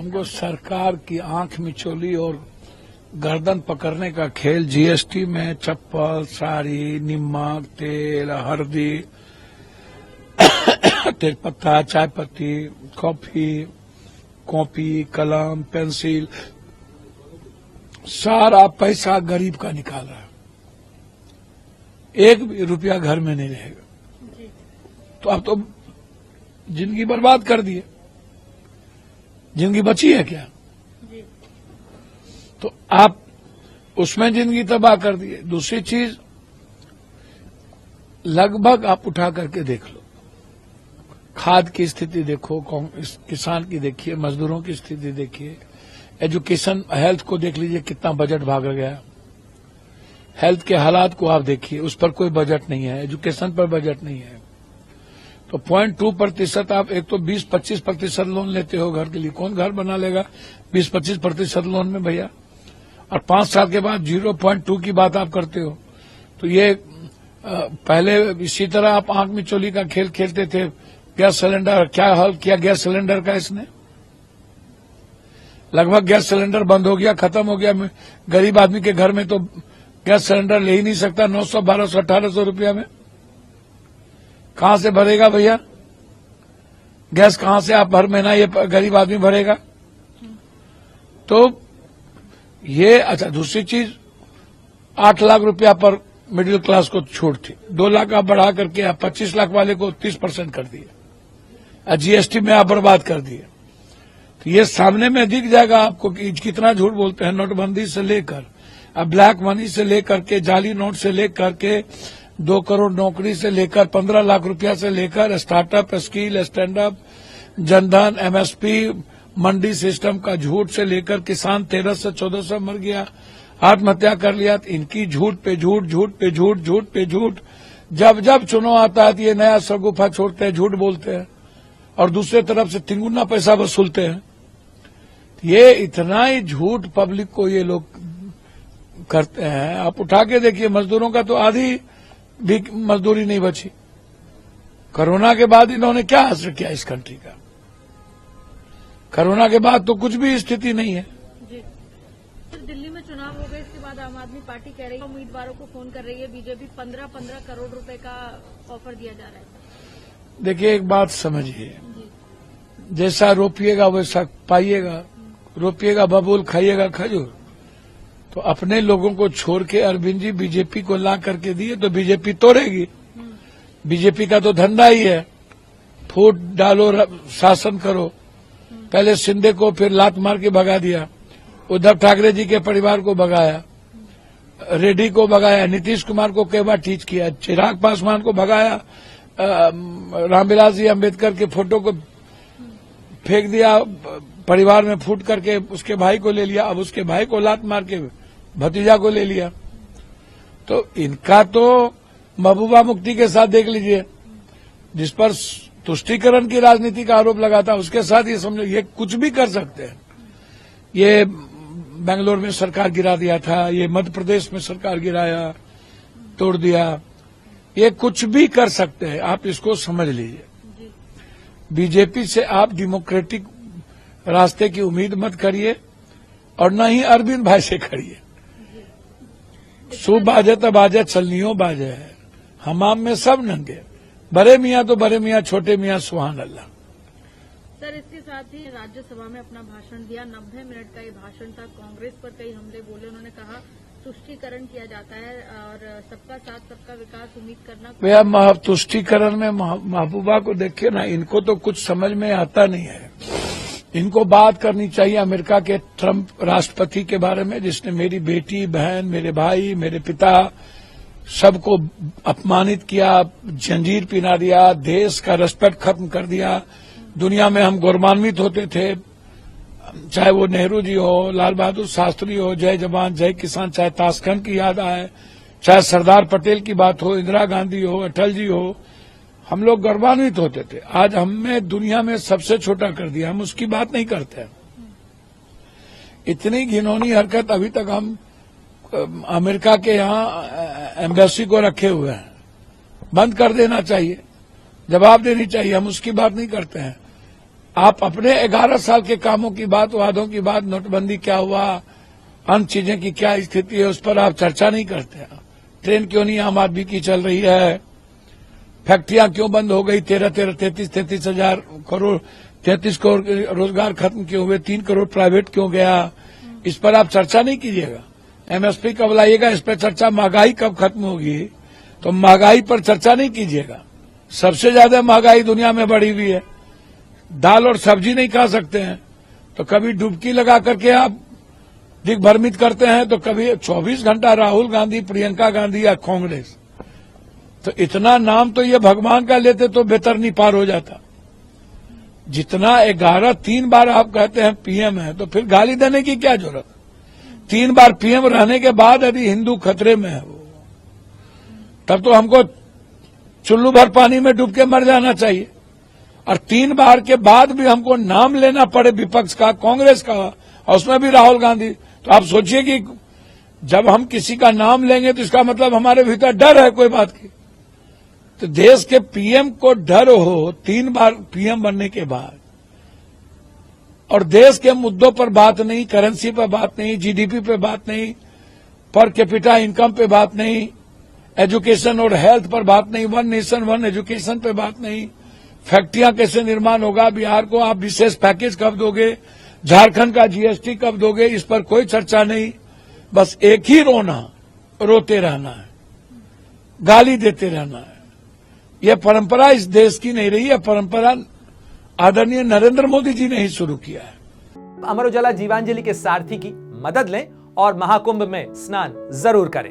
हमको सरकार की आंख मिचौली और गर्दन पकड़ने का खेल जीएसटी में चप्पल, साड़ी, नमक, तेल, हल्दी, तेजपत्ता, चाय पत्ती, कॉपी, कलम, पेंसिल, सारा पैसा गरीब का निकाल रहा है। एक भी रुपया घर में नहीं रहेगा। तो अब तो जिंदगी बर्बाद कर दी है। जिंदगी बची है क्या? तो आप उसमें जिंदगी तबाह कर दी है। दूसरी चीज, लगभग आप उठा करके देख लो, खाद की स्थिति देखो, किसान की देखिए, मजदूरों की स्थिति देखिए, एजुकेशन, हेल्थ को देख लीजिए कितना बजट भाग गया। हेल्थ के हालात को आप देखिए, उस पर कोई बजट नहीं है, एजुकेशन पर बजट नहीं है। तो 0.2% आप एक तो 20-25% लोन लेते हो घर के लिए। कौन घर बना लेगा 20-25% लोन में भैया? और 5 साल के बाद 0.2 की बात आप करते हो। तो ये पहले इसी तरह आप आंख मिचौली का खेल खेलते थे। गैस सिलेंडर क्या हल किया गैस सिलेंडर का इसने? लगभग गैस सिलेंडर बंद हो गया, खत्म हो गया। गरीब आदमी के घर में तो गैस सिलेंडर ले ही नहीं सकता 900, 1200, 1800 रुपया में। कहां से भरेगा भैया गैस? कहां से आप हर महीना ये गरीब आदमी भरेगा? तो ये अच्छा। दूसरी चीज, 8 लाख रुपया पर मिडिल क्लास को छूट थी, 2 लाख आप बढ़ा करके आप 25 लाख वाले को 30% कर दिए। जीएसटी में आप बर्बाद कर दिए। तो ये सामने में दिख जाएगा आपको कि कितना झूठ बोलते हैं। नोटबंदी से लेकर, अब ब्लैक मनी से लेकर के, जाली नोट से लेकर के, 2 करोड़ नौकरी से लेकर, 15 लाख रुपया से लेकर, startup, skill, stand up, Jan Dhan, MSP, mandi system का झूठ से लेकर किसान 1300 1400 मर गया, आत्महत्या कर लिया। तो इनकी झूठ पे झूठ, झूठ पे झूठ, झूठ पे झूठ। जब जब चुनाव आता है तो ये नया शगुफा छोड़ते हैं, झूठ बोलते हैं और दूसरे तरफ से तिगुना पैसा वसूलते हैं। ये इतना ही झूठ पब्लिक को ये लोग करते हैं। आप उठा के देखिए, मजदूरों का तो आधी भी मजदूरी नहीं बची। कोरोना के बाद इन्होंने क्या असर किया इस कंट्री का? कोरोना के बाद तो कुछ भी स्थिति नहीं है। जी। दिल्ली में चुनाव हो गए, इसके बाद आम आदमी पार्टी कह रही है, उम्मीदवारों को फोन कर रही है, बीजेपी 15-15 करोड़ रुपए का ऑफर दिया जा रहा है। देखिए, एक बात समझिए, जैसा रोपिएगा वैसा पाइएगा। रोपिएगा बबूल, खाइएगा खजूर। तो अपने लोगों को छोड़ के अरविंद जी बीजेपी को ला करके दिए तो बीजेपी तोड़ेगी। बीजेपी का तो धंधा ही है, फूट डालो, शासन करो। पहले शिंदे को फिर लात मार के भगा दिया, उद्धव ठाकरे जी के परिवार को भगाया, रेड्डी को भगाया, नीतीश कुमार को कई बार टीच किया, चिराग पासवान को भगाया, रामविलास जी अम्बेडकर के फोटो को फेंक दिया, परिवार में फूट करके उसके भाई को ले लिया, अब उसके भाई को लात मार के भतीजा को ले लिया। तो इनका तो महबूबा मुफ्ती के साथ देख लीजिए, जिस पर तुष्टीकरण की राजनीति का आरोप लगाता, उसके साथ ये समझो ये कुछ भी कर सकते हैं। ये बेंगलोर में सरकार गिरा दिया था, ये मध्य प्रदेश में सरकार गिराया, तोड़ दिया। ये कुछ भी कर सकते हैं, आप इसको समझ लीजिए। बीजेपी से आप डेमोक्रेटिक रास्ते की उम्मीद मत करिए और न ही अरविंद भाई से करिए। सु बाजे तो बाजे, चलनियो बाजे है, हमाम में सब नंगे। बड़े मियाँ तो बड़े मियाँ, छोटे मियाँ सुभान अल्लाह। सर, इसके साथ ही राज्यसभा में अपना भाषण दिया, 90 मिनट का ये भाषण था। कांग्रेस पर कई हमले बोले, उन्होंने कहा तुष्टीकरण किया जाता है और सबका साथ सबका विकास उम्मीद करना। भैया, तुष्टीकरण में महबूबा को देखिए ना, इनको तो कुछ समझ में आता नहीं है। इनको बात करनी चाहिए अमेरिका के ट्रंप राष्ट्रपति के बारे में, जिसने मेरी बेटी, बहन, मेरे भाई, मेरे पिता सबको अपमानित किया, जंजीर पहना दिया, देश का रिस्पेक्ट खत्म कर दिया। दुनिया में हम गौरवान्वित होते थे, चाहे वो नेहरू जी हो, लाल बहादुर शास्त्री हो, जय जवान जय किसान, चाहे ताशकंद की याद आए, चाहे सरदार पटेल की बात हो, इंदिरा गांधी हो, अटल जी हो, हम लोग गौरवान्वित होते थे। आज हमें दुनिया में सबसे छोटा कर दिया, हम उसकी बात नहीं करते। इतनी घिनौनी हरकत अभी तक हम अमेरिका के यहाँ एम्बेसी को रखे हुए हैं, बंद कर देना चाहिए, जवाब देनी चाहिए, हम उसकी बात नहीं करते हैं। आप अपने 11 साल के कामों की बात, वादों की बात, नोटबंदी क्या हुआ, अन्य चीजें की क्या स्थिति है, उस पर आप चर्चा नहीं करते। ट्रेन क्यों नहीं आम आदमी की चल रही है, फैक्ट्रियां क्यों बंद हो गई, 33 हजार करोड़ 33 करोड़ रोजगार खत्म क्यों हुए, 3 करोड़ प्राइवेट क्यों गया, इस पर आप चर्चा नहीं कीजिएगा। एमएसपी कब लाइएगा, इस पर चर्चा। महंगाई कब खत्म होगी, तो महंगाई पर चर्चा नहीं कीजिएगा। सबसे ज्यादा महंगाई दुनिया में बढ़ी हुई है, दाल और सब्जी नहीं खा सकते हैं, तो कभी डुबकी लगा करके आप दिग्भ्रमित करते हैं, तो कभी 24 घंटा राहुल गांधी, प्रियंका गांधी या कांग्रेस। तो इतना नाम तो ये भगवान का लेते तो बेहतर नहीं पार हो जाता। जितना 3 बार आप कहते हैं पीएम है, तो फिर गाली देने की क्या जरूरत। 3 बार पीएम रहने के बाद यदि हिंदू खतरे में है वो, तब तो हमको चुल्लू भर पानी में डूब के मर जाना चाहिए। और 3 बार के बाद भी हमको नाम लेना पड़े विपक्ष का, कांग्रेस का, और उसमें भी राहुल गांधी। तो आप सोचिए कि जब हम किसी का नाम लेंगे तो इसका मतलब हमारे भीतर डर है कोई बात की। तो देश के पीएम को डर हो 3 बार पीएम बनने के बाद, और देश के मुद्दों पर बात नहीं, करेंसी पर बात नहीं, जीडीपी पे बात नहीं, पर कैपिटा इनकम पे बात नहीं, एजुकेशन और हेल्थ पर बात नहीं, 1 नेशन 1 एजुकेशन पे बात नहीं, फैक्ट्रियां कैसे निर्माण होगा, बिहार को आप विशेष पैकेज कब दोगे, झारखंड का जीएसटी कब दोगे, इस पर कोई चर्चा नहीं। बस एक ही रोना, रोते रहना है, गाली देते रहना है। यह परंपरा इस देश की नहीं रही है, परंपरा आदरणीय नरेंद्र मोदी जी ने ही शुरू किया है। अमर उजाला जीवांजलि के सारथी की मदद लें और महाकुंभ में स्नान जरूर करें।